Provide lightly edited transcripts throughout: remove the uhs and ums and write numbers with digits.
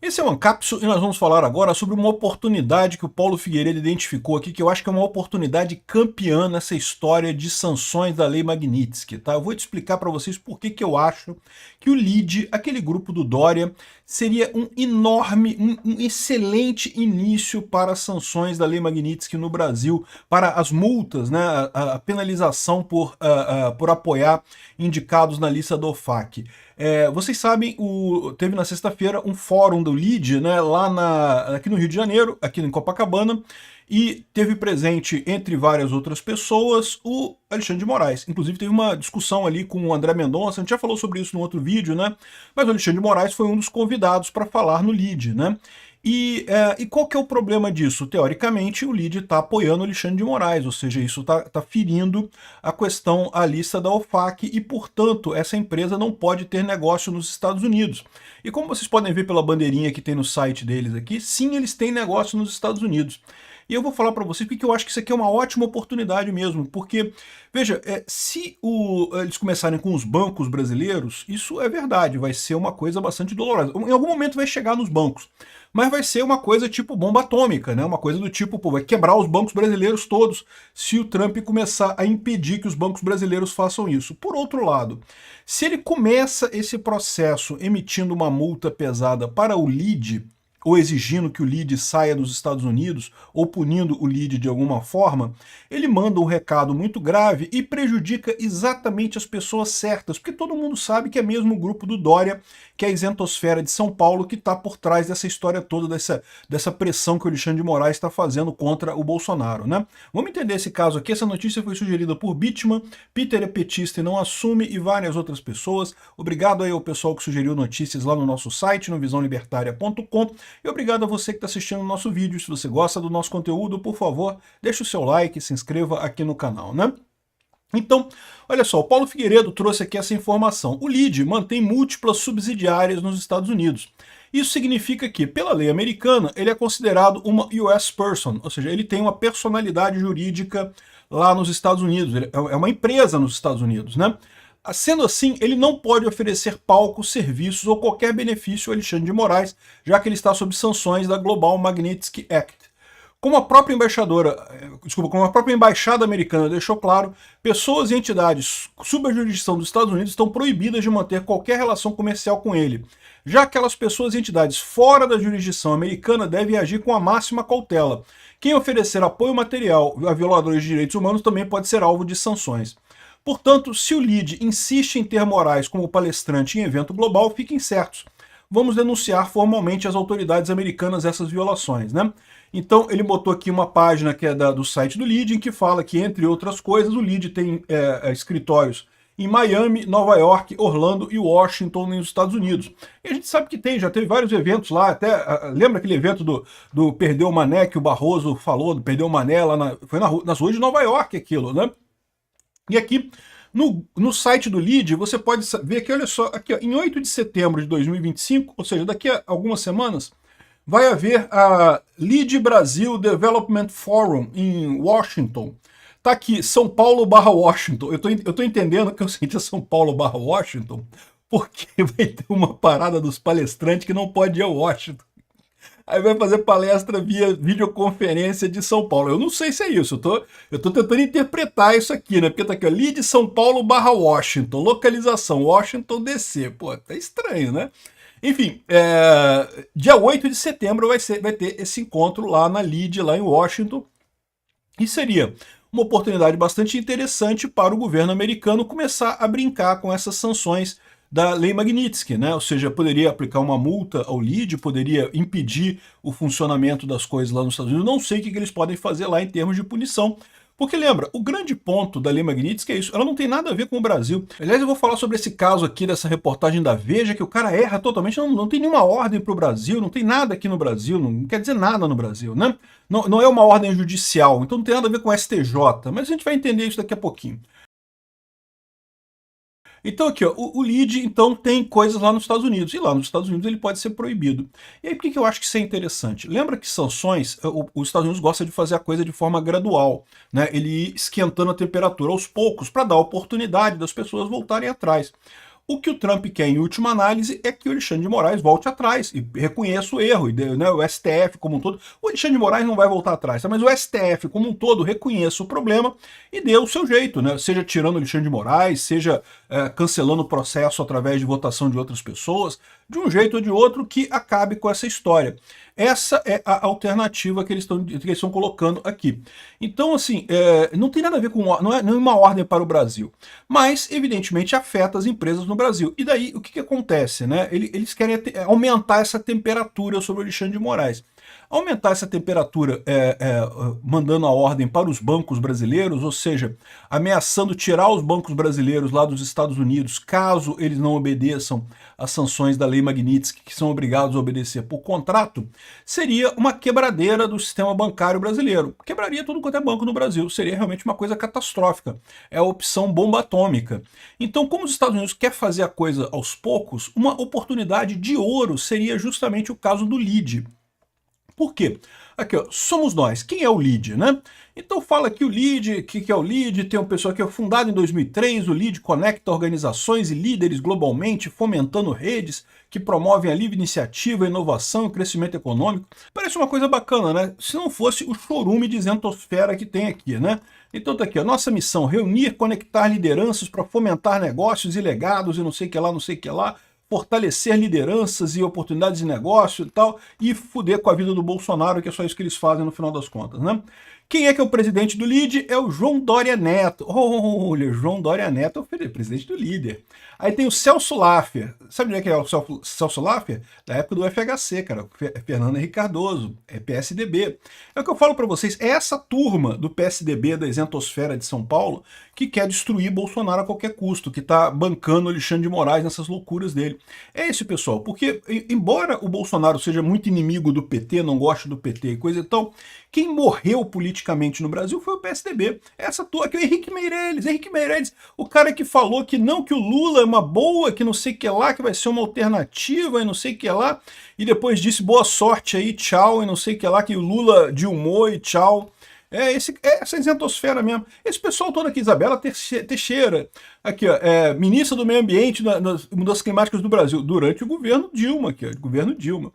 Esse é o Ancapsu e nós vamos falar agora sobre uma oportunidade que o Paulo Figueiredo identificou aqui, que eu acho que é uma oportunidade campeã nessa história de sanções da Lei Magnitsky, tá? Eu vou te explicar para vocês por que eu acho que o LIDE, aquele grupo do Dória, seria um enorme, um excelente início para as sanções da Lei Magnitsky no Brasil, para as multas, né, a penalização por apoiar indicados na lista do OFAC. Vocês sabem, teve na sexta-feira um fórum do LIDE, né, aqui no Rio de Janeiro, aqui em Copacabana, e teve presente, entre várias outras pessoas, o Alexandre de Moraes. Inclusive teve uma discussão ali com o André Mendonça, a gente já falou sobre isso no outro vídeo, né? Mas o Alexandre de Moraes foi um dos convidados para falar no LIDE, né? E qual que é o problema disso? Teoricamente, o LIDE está apoiando o Alexandre de Moraes, ou seja, isso está ferindo a lista da OFAC e, portanto, essa empresa não pode ter negócio nos Estados Unidos. E como vocês podem ver pela bandeirinha que tem no site deles aqui, sim, eles têm negócio nos Estados Unidos. E eu vou falar para vocês porque eu acho que isso aqui é uma ótima oportunidade mesmo, porque, veja, se eles começarem com os bancos brasileiros, isso é verdade, vai ser uma coisa bastante dolorosa. Em algum momento vai chegar nos bancos, mas vai ser uma coisa tipo bomba atômica, né? Uma coisa do tipo, pô, vai quebrar os bancos brasileiros todos se o Trump começar a impedir que os bancos brasileiros façam isso. Por outro lado, se ele começa esse processo emitindo uma multa pesada para o LIDE, ou exigindo que o LIDE saia dos Estados Unidos, ou punindo o LIDE de alguma forma, ele manda um recado muito grave e prejudica exatamente as pessoas certas, porque todo mundo sabe que é mesmo o grupo do Dória, que é a isentosfera de São Paulo, que está por trás dessa história toda, dessa pressão que o Alexandre de Moraes está fazendo contra o Bolsonaro, né? Vamos entender esse caso aqui. Essa notícia foi sugerida por Bitman, Peter é petista e não assume, e várias outras pessoas. Obrigado aí ao pessoal que sugeriu notícias lá no nosso site, no visãolibertaria.com. E obrigado a você que está assistindo o nosso vídeo. Se você gosta do nosso conteúdo, por favor, deixe o seu like e se inscreva aqui no canal, né? Então, olha só, o Paulo Figueiredo trouxe aqui essa informação. O LIDE mantém múltiplas subsidiárias nos Estados Unidos. Isso significa que, pela lei americana, ele é considerado uma US person, ou seja, ele tem uma personalidade jurídica lá nos Estados Unidos, ele é uma empresa nos Estados Unidos, né? Sendo assim, ele não pode oferecer palcos, serviços ou qualquer benefício ao Alexandre de Moraes, já que ele está sob sanções da Global Magnitsky Act. Como a própria embaixada americana deixou claro, pessoas e entidades sob a jurisdição dos Estados Unidos estão proibidas de manter qualquer relação comercial com ele. Já aquelas pessoas e entidades fora da jurisdição americana devem agir com a máxima cautela. Quem oferecer apoio material a violadores de direitos humanos também pode ser alvo de sanções. Portanto, se o LIDE insiste em ter Moraes como palestrante em evento global, fiquem certos. Vamos denunciar formalmente às autoridades americanas essas violações, né? Então ele botou aqui uma página que é do site do LIDE, em que fala que, entre outras coisas, o LIDE tem escritórios em Miami, Nova York, Orlando e Washington, nos Estados Unidos. E a gente sabe que já teve vários eventos lá, até lembra aquele evento do Perdeu o Mané, que o Barroso falou, do Perdeu o Mané, lá foi nas ruas de Nova York aquilo, né? E aqui, no site do LIDE, você pode ver que, olha só, aqui, ó, em 8 de setembro de 2025, ou seja, daqui a algumas semanas, vai haver a LIDE Brasil Development Forum em Washington. Tá aqui, São Paulo / Washington. Eu tô entendendo que eu senti São Paulo / Washington, porque vai ter uma parada dos palestrantes que não pode ir a Washington. Aí vai fazer palestra via videoconferência de São Paulo. Eu não sei se é isso, eu tô tentando interpretar isso aqui, né? Porque tá aqui, ó, LIDE São Paulo / Washington, localização Washington DC. Pô, tá estranho, né? Enfim, dia 8 de setembro vai ter esse encontro lá na LIDE, lá em Washington, e seria uma oportunidade bastante interessante para o governo americano começar a brincar com essas sanções da Lei Magnitsky, né? Ou seja, poderia aplicar uma multa ao LIDE, poderia impedir o funcionamento das coisas lá nos Estados Unidos. Não sei o que eles podem fazer lá em termos de punição, porque lembra, o grande ponto da Lei Magnitsky é isso, ela não tem nada a ver com o Brasil. Aliás, eu vou falar sobre esse caso aqui, dessa reportagem da Veja, que o cara erra totalmente, não tem nenhuma ordem para o Brasil, não tem nada aqui no Brasil, não quer dizer nada no Brasil, né? Não é uma ordem judicial, então não tem nada a ver com o STJ, mas a gente vai entender isso daqui a pouquinho. Então aqui, ó, o LIDE então tem coisas lá nos Estados Unidos, e lá nos Estados Unidos ele pode ser proibido. E aí por que eu acho que isso é interessante? Lembra que sanções, os Estados Unidos gosta de fazer a coisa de forma gradual, né? Ele ir esquentando a temperatura aos poucos para dar oportunidade das pessoas voltarem atrás. O que o Trump quer, em última análise, é que o Alexandre de Moraes volte atrás e reconheça o erro, né, o STF como um todo. O Alexandre de Moraes não vai voltar atrás, tá? Mas o STF como um todo reconheça o problema e dê o seu jeito, né? Seja tirando o Alexandre de Moraes, seja cancelando o processo através de votação de outras pessoas, de um jeito ou de outro que acabe com essa história. Essa é a alternativa que eles estão colocando aqui. Então, assim, não tem nada a ver com... não é uma ordem para o Brasil, mas, evidentemente, afeta as empresas no Brasil. E daí, o que acontece, né? Eles querem aumentar essa temperatura sobre o Alexandre de Moraes. Aumentar essa temperatura mandando a ordem para os bancos brasileiros, ou seja, ameaçando tirar os bancos brasileiros lá dos Estados Unidos, caso eles não obedeçam às sanções da Lei Magnitsky, que são obrigados a obedecer por contrato, seria uma quebradeira do sistema bancário brasileiro. Quebraria tudo quanto é banco no Brasil, seria realmente uma coisa catastrófica. É a opção bomba atômica. Então, como os Estados Unidos quer fazer a coisa aos poucos, uma oportunidade de ouro seria justamente o caso do LIDE. Por quê? Aqui, ó, somos nós. Quem é o LIDE, né? Então fala que o LIDE, que é o LIDE, tem um pessoal que é fundado em 2003, o LIDE conecta organizações e líderes globalmente, fomentando redes que promovem a livre iniciativa, inovação e o crescimento econômico. Parece uma coisa bacana, né? Se não fosse o chorume de isentosfera que tem aqui, né? Então tá aqui, a nossa missão, reunir, conectar lideranças para fomentar negócios e legados e não sei o que lá, não sei o que lá, fortalecer lideranças e oportunidades de negócio e tal, e fuder com a vida do Bolsonaro, que é só isso que eles fazem no final das contas, né? Quem é que é o presidente do LIDE? É o João Dória Neto. Olha, João Dória Neto é o presidente do líder. Aí tem o Celso Laffer. Sabe onde é que é o Celso Laffer? Da época do FHC, cara. Fernando Henrique Cardoso. É PSDB. É o que eu falo para vocês. É essa turma do PSDB, da isentosfera de São Paulo, que quer destruir Bolsonaro a qualquer custo, que tá bancando Alexandre de Moraes nessas loucuras dele. É esse pessoal. Porque, embora o Bolsonaro seja muito inimigo do PT, não goste do PT e coisa e tal, quem morreu politicamente no Brasil foi o PSDB. Essa turma aqui, o Henrique Meirelles, o cara que falou que não, que o Lula é uma boa, que não sei o que lá, que vai ser uma alternativa e não sei o que lá, e depois disse boa sorte aí, tchau, e não sei o que lá, que o Lula dilmou e tchau. Essa isentosfera mesmo. Esse pessoal todo aqui, Isabela Teixeira, aqui, ó, ministra do Meio Ambiente das Mudanças Climáticas do Brasil, durante o governo Dilma, aqui, ó, governo Dilma.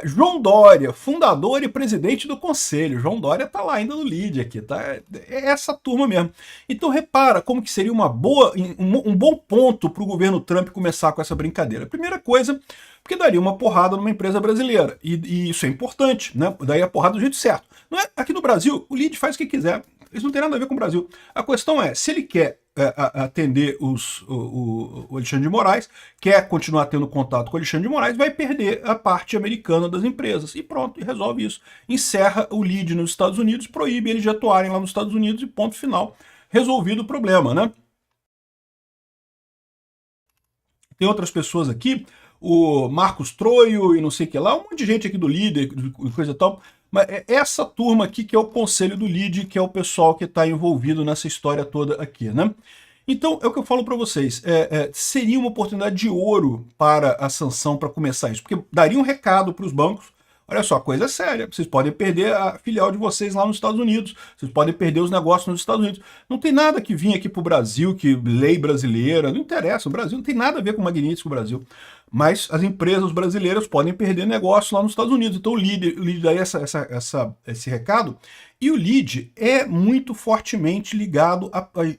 João Dória, fundador e presidente do Conselho. João Dória tá lá ainda no LIDE aqui, tá? É essa turma mesmo. Então repara como que seria um bom ponto para o governo Trump começar com essa brincadeira. Primeira coisa, porque daria uma porrada numa empresa brasileira. E isso é importante, né? Daí a porrada do jeito certo. Não é? Aqui no Brasil, o LIDE faz o que quiser. Isso não tem nada a ver com o Brasil. A questão é, se ele quer atender o Alexandre de Moraes, quer continuar tendo contato com o Alexandre de Moraes, vai perder a parte americana das empresas. E pronto, e resolve isso. Encerra o LIDE nos Estados Unidos, proíbe eles de atuarem lá nos Estados Unidos e ponto final. Resolvido o problema, né? Tem outras pessoas aqui, o Marcos Troio e não sei o que lá, um monte de gente aqui do LIDE, coisa e tal. Mas é essa turma aqui que é o conselho do LIDE, que é o pessoal que está envolvido nessa história toda aqui, né? Então, é o que eu falo para vocês, seria uma oportunidade de ouro para a sanção, para começar isso, porque daria um recado para os bancos, olha só, a coisa é séria, vocês podem perder a filial de vocês lá nos Estados Unidos, vocês podem perder os negócios nos Estados Unidos. Não tem nada que vir aqui para o Brasil, que lei brasileira, não interessa, o Brasil não tem nada a ver com o Magnitsky, o Brasil. Mas as empresas brasileiras podem perder negócio lá nos Estados Unidos. Então o LIDE daí esse recado. E o LIDE é muito fortemente ligado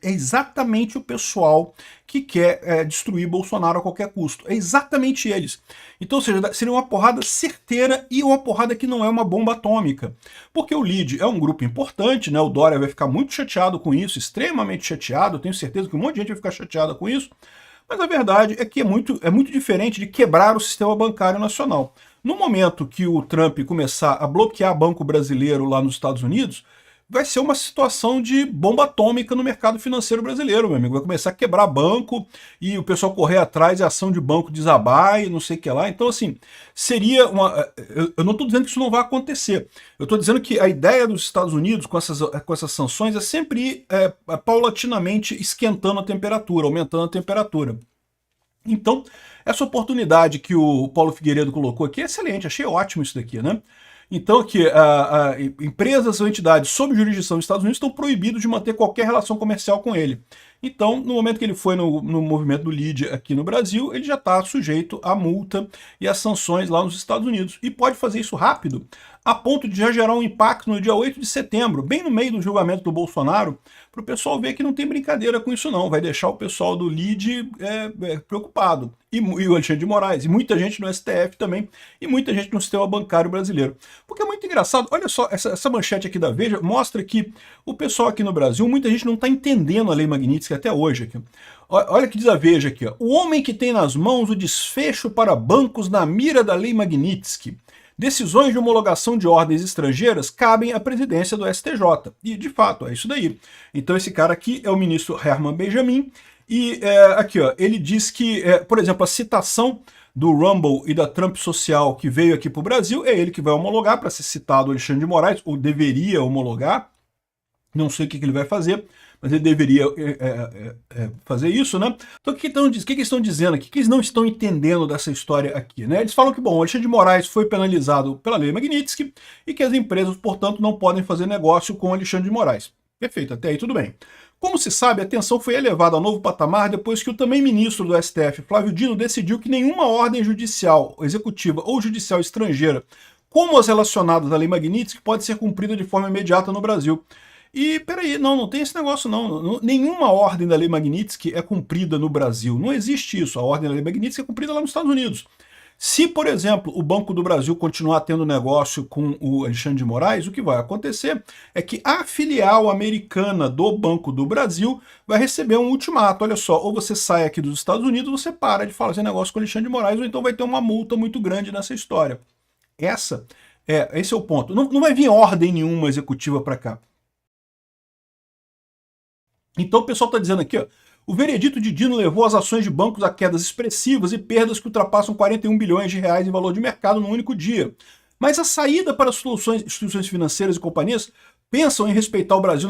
é exatamente o pessoal que quer destruir Bolsonaro a qualquer custo. É exatamente eles. Então, ou seja, seria uma porrada certeira e uma porrada que não é uma bomba atômica. Porque o LIDE é um grupo importante, né? O Dória vai ficar muito chateado com isso, extremamente chateado. Eu tenho certeza que um monte de gente vai ficar chateada com isso. Mas a verdade é que é muito diferente de quebrar o sistema bancário nacional. No momento que o Trump começar a bloquear banco brasileiro lá nos Estados Unidos, vai ser uma situação de bomba atômica no mercado financeiro brasileiro, meu amigo. Vai começar a quebrar banco e o pessoal correr atrás e a ação de banco desabar e não sei o que lá. Então, assim, seria uma... Eu não estou dizendo que isso não vai acontecer. Eu estou dizendo que a ideia dos Estados Unidos com essas sanções é sempre ir paulatinamente esquentando a temperatura, aumentando a temperatura. Então, essa oportunidade que o Paulo Figueiredo colocou aqui é excelente, achei ótimo isso daqui, né? Então, que empresas ou entidades sob jurisdição dos Estados Unidos estão proibidos de manter qualquer relação comercial com ele. Então, no momento que ele foi no movimento do LEAD aqui no Brasil, ele já está sujeito à multa e às sanções lá nos Estados Unidos. E pode fazer isso rápido, a ponto de já gerar um impacto no dia 8 de setembro, bem no meio do julgamento do Bolsonaro, para o pessoal ver que não tem brincadeira com isso não, vai deixar o pessoal do LEAD preocupado. E o Alexandre de Moraes, e muita gente no STF também, e muita gente no sistema bancário brasileiro. Porque é muito engraçado, olha só, essa manchete aqui da Veja mostra que o pessoal aqui no Brasil, muita gente não está entendendo a Lei Magnitsky até hoje. Aqui. Olha o que diz a Veja aqui. Ó. O homem que tem nas mãos o desfecho para bancos na mira da Lei Magnitsky. Decisões de homologação de ordens estrangeiras cabem à presidência do STJ. E, de fato, é isso daí. Então, esse cara aqui é o ministro Herman Benjamin. E aqui, ó, ele diz que, por exemplo, a citação do Rumble e da Trump Social que veio aqui para o Brasil, é ele que vai homologar, para ser citado o Alexandre de Moraes, ou deveria homologar. Não sei o que ele vai fazer, mas ele deveria fazer isso, né? Então o que eles estão dizendo aqui? O que eles não estão entendendo dessa história aqui, né? Eles falam que, bom, o Alexandre de Moraes foi penalizado pela Lei Magnitsky e que as empresas, portanto, não podem fazer negócio com o Alexandre de Moraes. Perfeito, até aí tudo bem. Como se sabe, a tensão foi elevada a novo patamar depois que o também ministro do STF, Flávio Dino, decidiu que nenhuma ordem judicial, executiva ou judicial estrangeira, como as relacionadas à Lei Magnitsky, pode ser cumprida de forma imediata no Brasil. E peraí, não tem esse negócio não. Nenhuma ordem da Lei Magnitsky é cumprida no Brasil. Não existe isso. A ordem da Lei Magnitsky é cumprida lá nos Estados Unidos. Se, por exemplo, o Banco do Brasil continuar tendo negócio com o Alexandre de Moraes, o que vai acontecer é que a filial americana do Banco do Brasil vai receber um ultimato. Olha só, ou você sai aqui dos Estados Unidos, ou você para de fazer negócio com o Alexandre de Moraes, ou então vai ter uma multa muito grande nessa história. Esse é o ponto. Não vai vir ordem nenhuma executiva para cá. Então o pessoal está dizendo aqui, ó, o veredito de Dino levou as ações de bancos a quedas expressivas e perdas que ultrapassam 41 bilhões de reais em valor de mercado num único dia. Mas a saída para as instituições financeiras e companhias pensam em respeitar o Brasil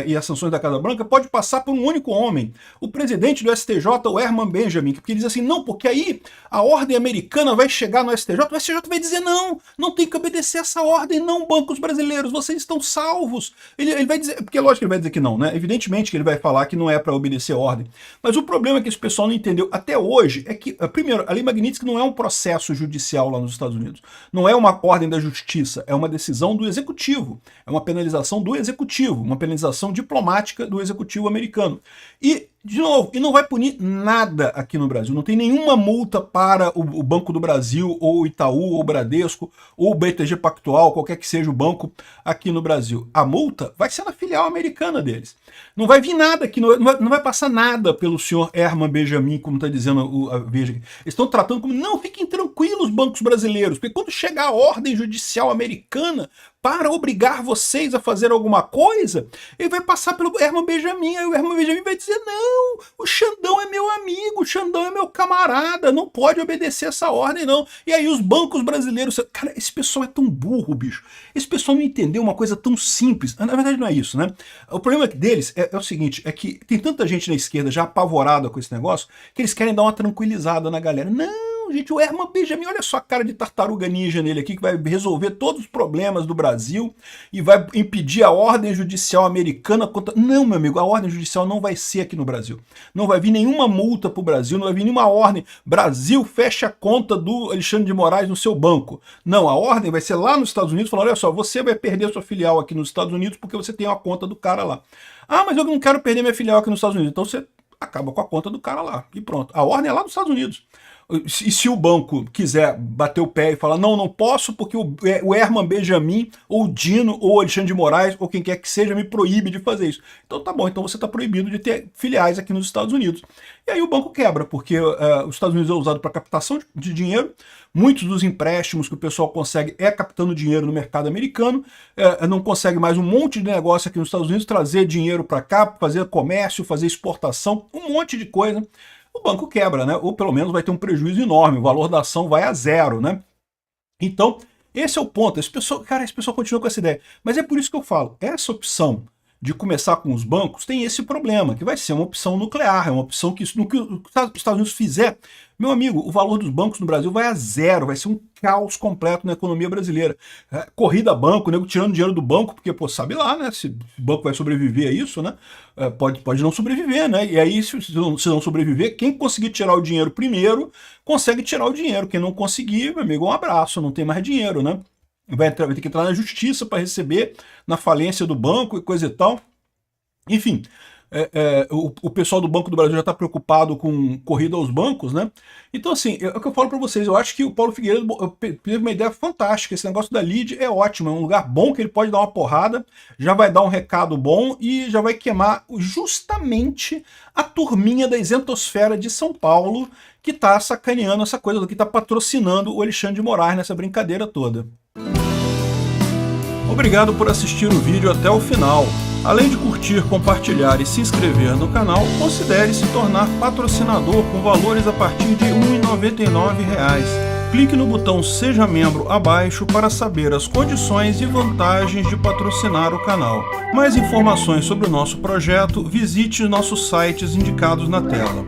e as sanções da Casa Branca pode passar por um único homem, o presidente do STJ, o Herman Benjamin, porque ele diz assim, não, porque aí a ordem americana vai chegar no STJ, o STJ vai dizer, não tem que obedecer essa ordem, não, bancos brasileiros, vocês estão salvos. Ele vai dizer, porque lógico que ele vai dizer que não, né? Evidentemente que ele vai falar que não é para obedecer a ordem. Mas o problema que esse pessoal não entendeu até hoje é que, primeiro, a Lei Magnitsky não é um processo judicial lá nos Estados Unidos, não é uma ordem da justiça, é uma decisão do executivo, é uma penalização do executivo, uma penalização diplomática do executivo americano. E, de novo, não vai punir nada aqui no Brasil, não tem nenhuma multa para o Banco do Brasil, ou o Itaú, ou o Bradesco, ou o BTG Pactual, qualquer que seja o banco aqui no Brasil. A multa vai ser na filial americana deles. Não vai vir nada aqui, não vai passar nada pelo senhor Herman Benjamin, como está dizendo a Veja. Eles estão tratando como, não, fiquem tranquilos, bancos brasileiros, porque quando chegar a ordem judicial americana para obrigar vocês a fazer alguma coisa, ele vai passar pelo Herman Benjamin, aí o Herman Benjamin vai dizer, não, o Xandão é meu amigo, o Xandão é meu camarada, não pode obedecer essa ordem não. E aí os bancos brasileiros, cara, esse pessoal é tão burro, bicho, esse pessoal não entendeu uma coisa tão simples, na verdade não é isso, né? O problema deles é o seguinte, é que tem tanta gente na esquerda já apavorada com esse negócio, que eles querem dar uma tranquilizada na galera. Não, gente, o Herman Benjamin, olha só a cara de tartaruga ninja nele aqui, que vai resolver todos os problemas do Brasil e vai impedir a ordem judicial americana contra... Não, meu amigo, a ordem judicial não vai ser aqui no Brasil. Não vai vir nenhuma multa para o Brasil, não vai vir nenhuma ordem. Brasil fecha a conta do Alexandre de Moraes no seu banco. Não, a ordem vai ser lá nos Estados Unidos, falando, olha só, você vai perder sua filial aqui nos Estados Unidos porque você tem uma conta do cara lá. Ah, mas eu não quero perder minha filial aqui nos Estados Unidos. Então você acaba com a conta do cara lá. E pronto. A ordem é lá nos Estados Unidos. E se o banco quiser bater o pé e falar, não posso porque o Herman Benjamin, ou o Dino, ou o Alexandre de Moraes, ou quem quer que seja, me proíbe de fazer isso. Então tá bom, então você está proibido de ter filiais aqui nos Estados Unidos. E aí o banco quebra, porque os Estados Unidos é usado para captação de dinheiro, muitos dos empréstimos que o pessoal consegue captando dinheiro no mercado americano, não consegue mais um monte de negócio aqui nos Estados Unidos, trazer dinheiro para cá, fazer comércio, fazer exportação, um monte de coisa. O banco quebra, né? Ou pelo menos vai ter um prejuízo enorme, o valor da ação vai a zero, né? Então, esse é o ponto. Esse pessoal continua com essa ideia. Mas é por isso que eu falo, essa opção de começar com os bancos tem esse problema, que vai ser uma opção nuclear, é uma opção que, no que os Estados Unidos fizer, meu amigo, o valor dos bancos no Brasil vai a zero, vai ser um caos completo na economia brasileira. Corrida a banco, nego tirando dinheiro do banco, porque, pô, sabe lá, né, se o banco vai sobreviver a isso, né, pode não sobreviver, né, e aí se não sobreviver, quem conseguir tirar o dinheiro primeiro, consegue tirar o dinheiro, quem não conseguir, meu amigo, um abraço, não tem mais dinheiro, né. Vai ter que entrar na justiça para receber na falência do banco e coisa e tal. Enfim, o pessoal do Banco do Brasil já está preocupado com corrida aos bancos, né? Então, assim, é o que eu falo para vocês, eu acho que o Paulo Figueiredo teve uma ideia fantástica, esse negócio da lead é ótimo, é um lugar bom que ele pode dar uma porrada, já vai dar um recado bom e já vai queimar justamente a turminha da isentosfera de São Paulo que está sacaneando essa coisa, que está patrocinando o Alexandre de Moraes nessa brincadeira toda. Obrigado por assistir o vídeo até o final. Além de curtir, compartilhar e se inscrever no canal, considere se tornar patrocinador com valores a partir de R$ 1,99. Clique no botão Seja Membro abaixo para saber as condições e vantagens de patrocinar o canal. Mais informações sobre o nosso projeto, visite nossos sites indicados na tela.